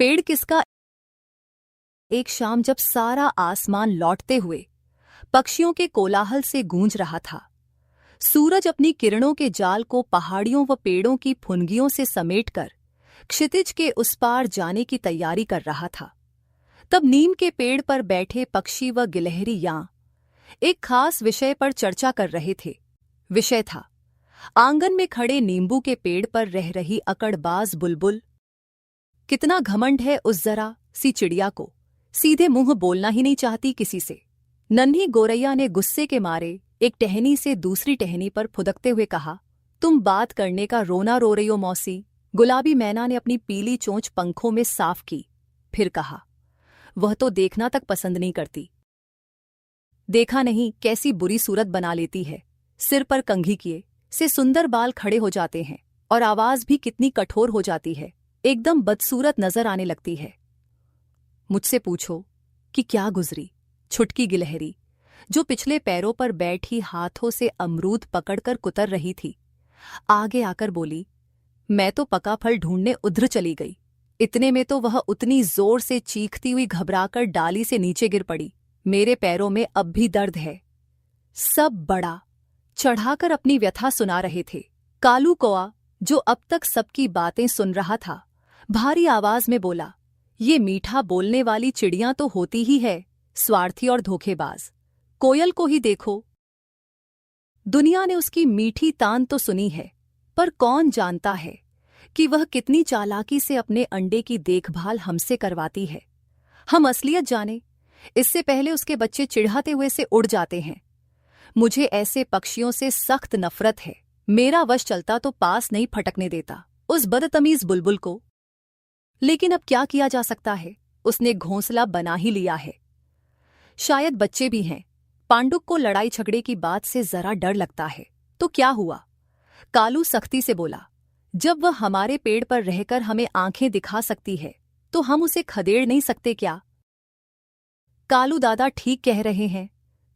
पेड़ किसका। एक शाम जब सारा आसमान लौटते हुए पक्षियों के कोलाहल से गूंज रहा था, सूरज अपनी किरणों के जाल को पहाड़ियों व पेड़ों की फुनगियों से समेटकर क्षितिज के उस पार जाने की तैयारी कर रहा था, तब नीम के पेड़ पर बैठे पक्षी व गिलहरी यां एक खास विषय पर चर्चा कर रहे थे। विषय था आंगन में खड़े नींबू के पेड़ पर रह रही अकड़बाज बुलबुल। कितना घमंड है उस जरा सी चिड़िया को, सीधे मुंह बोलना ही नहीं चाहती किसी से। नन्ही गोरैया ने गुस्से के मारे एक टहनी से दूसरी टहनी पर फुदकते हुए कहा, तुम बात करने का रोना रो रही हो मौसी। गुलाबी मैना ने अपनी पीली चोंच पंखों में साफ की, फिर कहा, वह तो देखना तक पसंद नहीं करती। देखा नहीं कैसी बुरी सूरत बना लेती है, सिर पर कंघी किए से सुंदर बाल खड़े हो जाते हैं और आवाज भी कितनी कठोर हो जाती है, एकदम बदसूरत नजर आने लगती है। मुझसे पूछो कि क्या गुजरी। छुटकी गिलहरी, जो पिछले पैरों पर बैठी हाथों से अमरूद पकड़कर कुतर रही थी, आगे आकर बोली, मैं तो पका फल ढूंढने उधर चली गई। इतने में तो वह उतनी जोर से चीखती हुई घबराकर डाली से नीचे गिर पड़ी। मेरे पैरों में अब भी दर्द है। सब बड़ा चढ़ाकर अपनी व्यथा सुना रहे थे। कालू कौआ, जो अब तक सबकी बातें सुन रहा था, भारी आवाज में बोला, ये मीठा बोलने वाली चिड़ियां तो होती ही है स्वार्थी और धोखेबाज। कोयल को ही देखो, दुनिया ने उसकी मीठी तान तो सुनी है, पर कौन जानता है कि वह कितनी चालाकी से अपने अंडे की देखभाल हमसे करवाती है। हम असलियत जाने इससे पहले उसके बच्चे चिढ़ाते हुए से उड़ जाते हैं। मुझे ऐसे पक्षियों से सख्त नफरत है। मेरा वश चलता तो पास नहीं फटकने देता उस बदतमीज बुलबुल को। लेकिन अब क्या किया जा सकता है, उसने घोंसला बना ही लिया है। शायद बच्चे भी हैं। पांडुक को लड़ाई झगड़े की बात से जरा डर लगता है। तो क्या हुआ? कालू सख्ती से बोला, जब वह हमारे पेड़ पर रहकर हमें आंखें दिखा सकती है तो हम उसे खदेड़ नहीं सकते क्या? कालू दादा ठीक कह रहे हैं,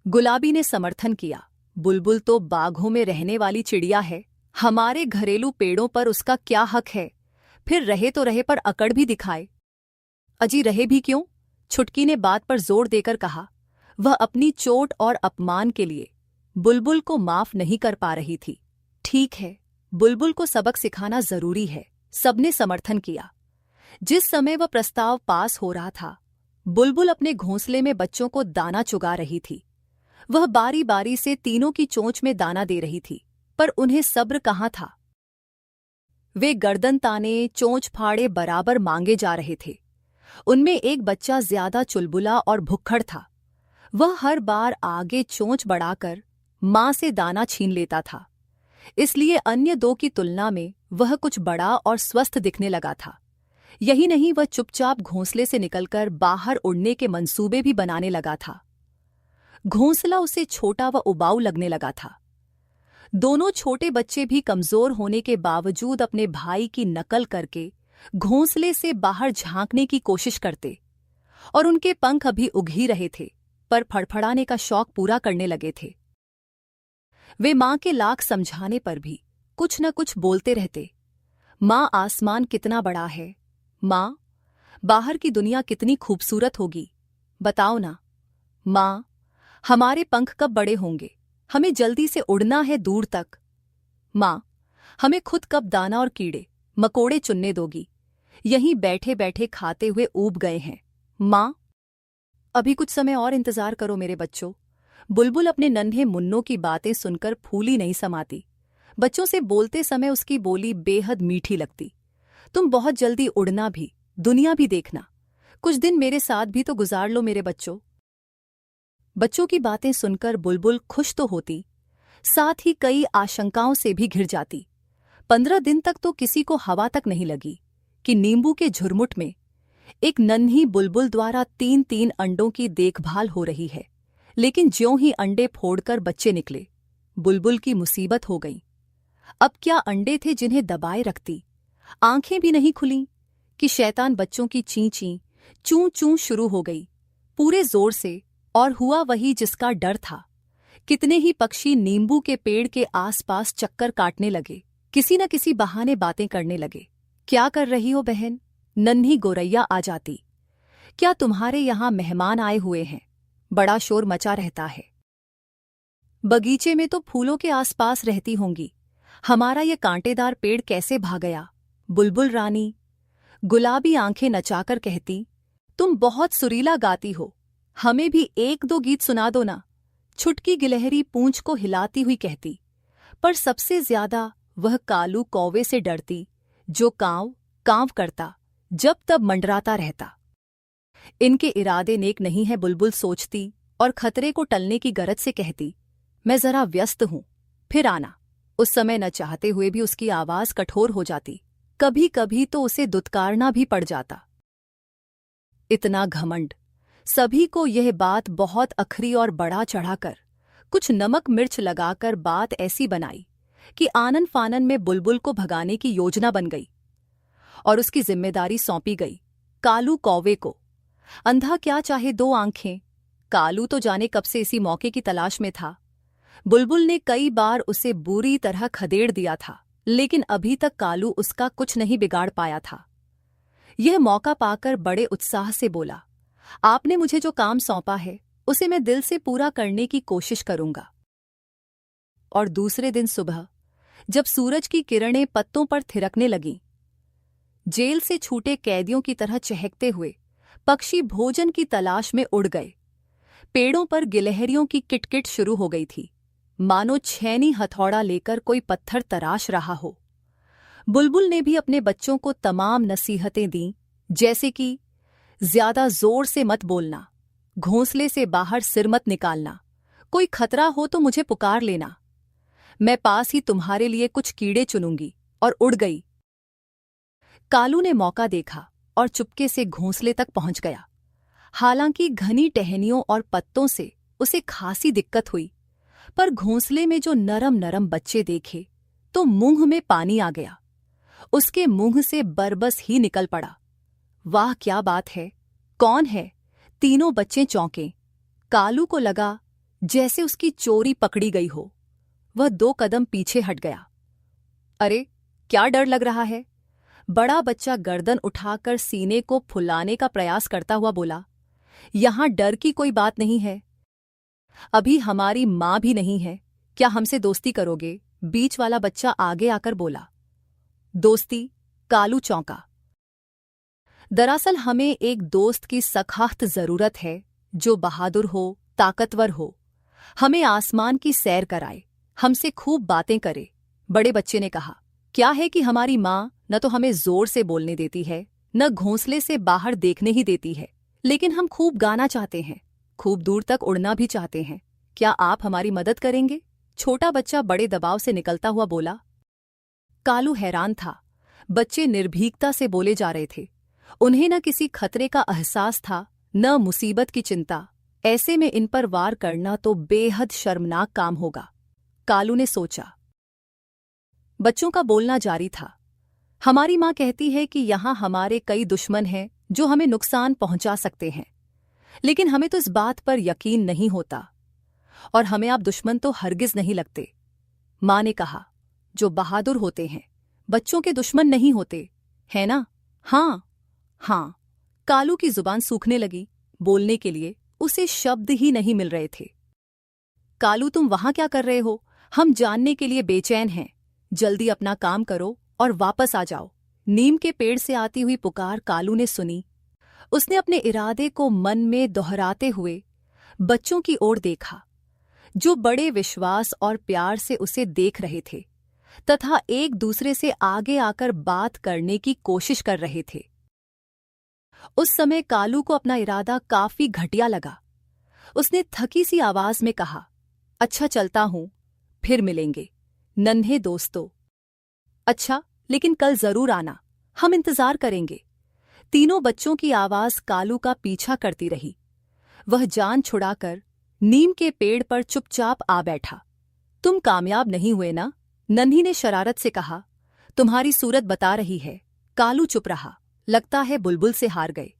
गुलाबी ने समर्थन किया। बुलबुल तो बाघों में रहने वाली चिड़िया है, हमारे घरेलू पेड़ों पर उसका क्या हक है? फिर रहे तो रहे पर अकड़ भी दिखाए। अजी रहे भी क्यों? छुटकी ने बात पर जोर देकर कहा। वह अपनी चोट और अपमान के लिए बुलबुल को माफ नहीं कर पा रही थी। ठीक है, बुलबुल को सबक सिखाना जरूरी है, सबने समर्थन किया। जिस समय वह प्रस्ताव पास हो रहा था, बुलबुल अपने घोंसले में बच्चों को दाना चुगा रही थी। वह बारी बारी से तीनों की चोंच में दाना दे रही थी, पर उन्हें सब्र कहाँ था। वे गर्दन ताने, चोंच फाड़े बराबर मांगे जा रहे थे। उनमें एक बच्चा ज्यादा चुलबुला और भुक्खड़ था। वह हर बार आगे चोंच बढ़ाकर मां से दाना छीन लेता था, इसलिए अन्य दो की तुलना में वह कुछ बड़ा और स्वस्थ दिखने लगा था। यही नहीं, वह चुपचाप घोंसले से निकलकर बाहर उड़ने के मंसूबे भी बनाने लगा था। घोंसला उसे छोटा व उबाऊ लगने लगा था। दोनों छोटे बच्चे भी कमजोर होने के बावजूद अपने भाई की नकल करके घोंसले से बाहर झांकने की कोशिश करते, और उनके पंख अभी उग ही रहे थे, पर फड़फड़ाने का शौक पूरा करने लगे थे। वे मां के लाख समझाने पर भी कुछ न कुछ बोलते रहते। मां, आसमान कितना बड़ा है। मां, बाहर की दुनिया कितनी खूबसूरत होगी, बताओ ना। मां, हमारे पंख कब बड़े होंगे, हमें जल्दी से उड़ना है दूर तक। मां, हमें खुद कब दाना और कीड़े मकोड़े चुनने दोगी, यहीं बैठे बैठे खाते हुए ऊब गए हैं। मां, अभी कुछ समय और इंतजार करो मेरे बच्चों। बुलबुल अपने नन्हे मुन्नों की बातें सुनकर फूली नहीं समाती। बच्चों से बोलते समय उसकी बोली बेहद मीठी लगती। तुम बहुत जल्दी उड़ना भी, दुनिया भी देखना। कुछ दिन मेरे साथ भी तो गुजार लो मेरे बच्चों। बच्चों की बातें सुनकर बुलबुल खुश तो होती, साथ ही कई आशंकाओं से भी घिर जाती। 15 दिन तक तो किसी को हवा तक नहीं लगी कि नींबू के झुरमुट में एक नन्ही बुलबुल द्वारा 3-3 अंडों की देखभाल हो रही है। लेकिन ज्यों ही अंडे फोड़कर बच्चे निकले, बुलबुल की मुसीबत हो गई। अब क्या अंडे थे जिन्हें दबाए रखती, आंखें भी नहीं खुलीं कि शैतान बच्चों की ची ची चूं चूं शुरू हो गई पूरे जोर से। और हुआ वही जिसका डर था। कितने ही पक्षी नींबू के पेड़ के आसपास चक्कर काटने लगे, किसी न किसी बहाने बातें करने लगे। क्या कर रही हो बहन? नन्ही गोरैया आ जाती। क्या तुम्हारे यहाँ मेहमान आए हुए हैं? बड़ा शोर मचा रहता है। बगीचे में तो फूलों के आसपास रहती होंगी, हमारा ये कांटेदार पेड़ कैसे भाग गया? बुलबुल रानी गुलाबी आंखें नचाकर कहती, तुम बहुत सुरीला गाती हो, हमें भी एक दो गीत सुना दो ना। छुटकी गिलहरी पूंछ को हिलाती हुई कहती, पर सबसे ज्यादा वह कालू कौवे से डरती, जो कांव कांव करता, जब तब मंडराता रहता। इनके इरादे नेक नहीं है, बुलबुल सोचती और खतरे को टलने की गरज से कहती, मैं जरा व्यस्त हूं, फिर आना। उस समय न चाहते हुए भी उसकी आवाज कठोर हो जाती, कभी कभी तो उसे दुत्कारना भी पड़ जाता। इतना घमंड! सभी को यह बात बहुत अखरी और बड़ा चढ़ाकर, कुछ नमक मिर्च लगाकर बात ऐसी बनाई कि आनन फानन में बुलबुल को भगाने की योजना बन गई और उसकी जिम्मेदारी सौंपी गई कालू कौवे को। अंधा क्या चाहे दो आंखें, कालू तो जाने कब से इसी मौके की तलाश में था। बुलबुल ने कई बार उसे बुरी तरह खदेड़ दिया था, लेकिन अभी तक कालू उसका कुछ नहीं बिगाड़ पाया था। यह मौका पाकर बड़े उत्साह से बोला, आपने मुझे जो काम सौंपा है उसे मैं दिल से पूरा करने की कोशिश करूंगा। और दूसरे दिन सुबह जब सूरज की किरणें पत्तों पर थिरकने लगीं, जेल से छूटे कैदियों की तरह चहकते हुए पक्षी भोजन की तलाश में उड़ गए। पेड़ों पर गिलहरियों की किटकिट शुरू हो गई थी, मानो छैनी हथौड़ा लेकर कोई पत्थर तराश रहा हो। बुलबुल ने भी अपने बच्चों को तमाम नसीहतें दीं, जैसे कि ज्यादा जोर से मत बोलना, घोंसले से बाहर सिर मत निकालना, कोई खतरा हो तो मुझे पुकार लेना, मैं पास ही तुम्हारे लिए कुछ कीड़े चुनूंगी, और उड़ गई। कालू ने मौका देखा और चुपके से घोंसले तक पहुंच गया। हालांकि घनी टहनियों और पत्तों से उसे खासी दिक्कत हुई, पर घोंसले में जो नरम नरम बच्चे देखे तो मुंह में पानी आ गया। उसके मुंह से बरबस ही निकल पड़ा, वाह क्या बात है, कौन है? तीनों बच्चे चौंके। कालू को लगा जैसे उसकी चोरी पकड़ी गई हो। वह 2 कदम पीछे हट गया। अरे क्या डर लग रहा है? बड़ा बच्चा गर्दन उठाकर सीने को फुलाने का प्रयास करता हुआ बोला, यहां डर की कोई बात नहीं है, अभी हमारी मां भी नहीं है, क्या हमसे दोस्ती करोगे? बीच वाला बच्चा आगे आकर बोला। दोस्ती? कालू चौंका। दरअसल हमें एक दोस्त की सख्त जरूरत है, जो बहादुर हो, ताकतवर हो, हमें आसमान की सैर कराए, हमसे खूब बातें करे। बड़े बच्चे ने कहा, क्या है कि हमारी मां न तो हमें जोर से बोलने देती है, न घोंसले से बाहर देखने ही देती है, लेकिन हम खूब गाना चाहते हैं, खूब दूर तक उड़ना भी चाहते हैं, क्या आप हमारी मदद करेंगे? छोटा बच्चा बड़े दबाव से निकलता हुआ बोला। कालू हैरान था, बच्चे निर्भीकता से बोले जा रहे थे, उन्हें न किसी खतरे का एहसास था, न मुसीबत की चिंता। ऐसे में इन पर वार करना तो बेहद शर्मनाक काम होगा। कालू ने सोचा। बच्चों का बोलना जारी था, हमारी मां कहती है कि यहां हमारे कई दुश्मन हैं जो हमें नुकसान पहुंचा सकते हैं, लेकिन हमें तो इस बात पर यकीन नहीं होता, और हमें आप दुश्मन तो हरगिज नहीं लगते। मां ने कहा, जो बहादुर होते हैं बच्चों के दुश्मन नहीं होते, है ना? हाँ हाँ। कालू की जुबान सूखने लगी, बोलने के लिए उसे शब्द ही नहीं मिल रहे थे। कालू तुम वहां क्या कर रहे हो? हम जानने के लिए बेचैन हैं, जल्दी अपना काम करो और वापस आ जाओ। नीम के पेड़ से आती हुई पुकार कालू ने सुनी। उसने अपने इरादे को मन में दोहराते हुए बच्चों की ओर देखा, जो बड़े विश्वास और प्यार से उसे देख रहे थे तथा एक दूसरे से आगे आकर बात करने की कोशिश कर रहे थे। उस समय कालू को अपना इरादा काफी घटिया लगा। उसने थकी सी आवाज में कहा, अच्छा चलता हूं, फिर मिलेंगे नन्हे दोस्तों। अच्छा, लेकिन कल जरूर आना, हम इंतजार करेंगे। तीनों बच्चों की आवाज कालू का पीछा करती रही। वह जान छुड़ाकर नीम के पेड़ पर चुपचाप आ बैठा। तुम कामयाब नहीं हुए ना? नन्ही ने शरारत से कहा। तुम्हारी सूरत बता रही है। कालू चुप रहा। लगता है बुलबुल से हार गए।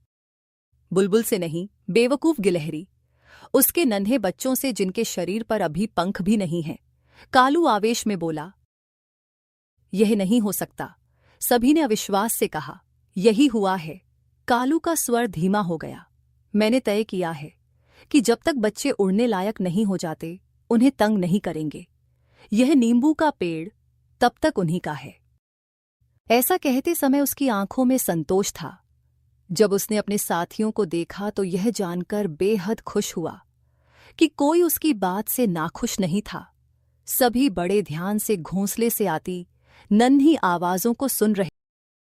बुलबुल से नहीं, बेवकूफ गिलहरी, उसके नन्हे बच्चों से जिनके शरीर पर अभी पंख भी नहीं हैं। कालू आवेश में बोला, यह नहीं हो सकता। सभी ने अविश्वास से कहा, यही हुआ है। कालू का स्वर धीमा हो गया। मैंने तय किया है कि जब तक बच्चे उड़ने लायक नहीं हो जाते उन्हें तंग नहीं करेंगे। यह नींबू का पेड़ तब तक उन्हीं का है। ऐसा कहते समय उसकी आंखों में संतोष था। जब उसने अपने साथियों को देखा तो यह जानकर बेहद खुश हुआ कि कोई उसकी बात से नाखुश नहीं था। सभी बड़े ध्यान से घोंसले से आती नन्ही आवाजों को सुन रहे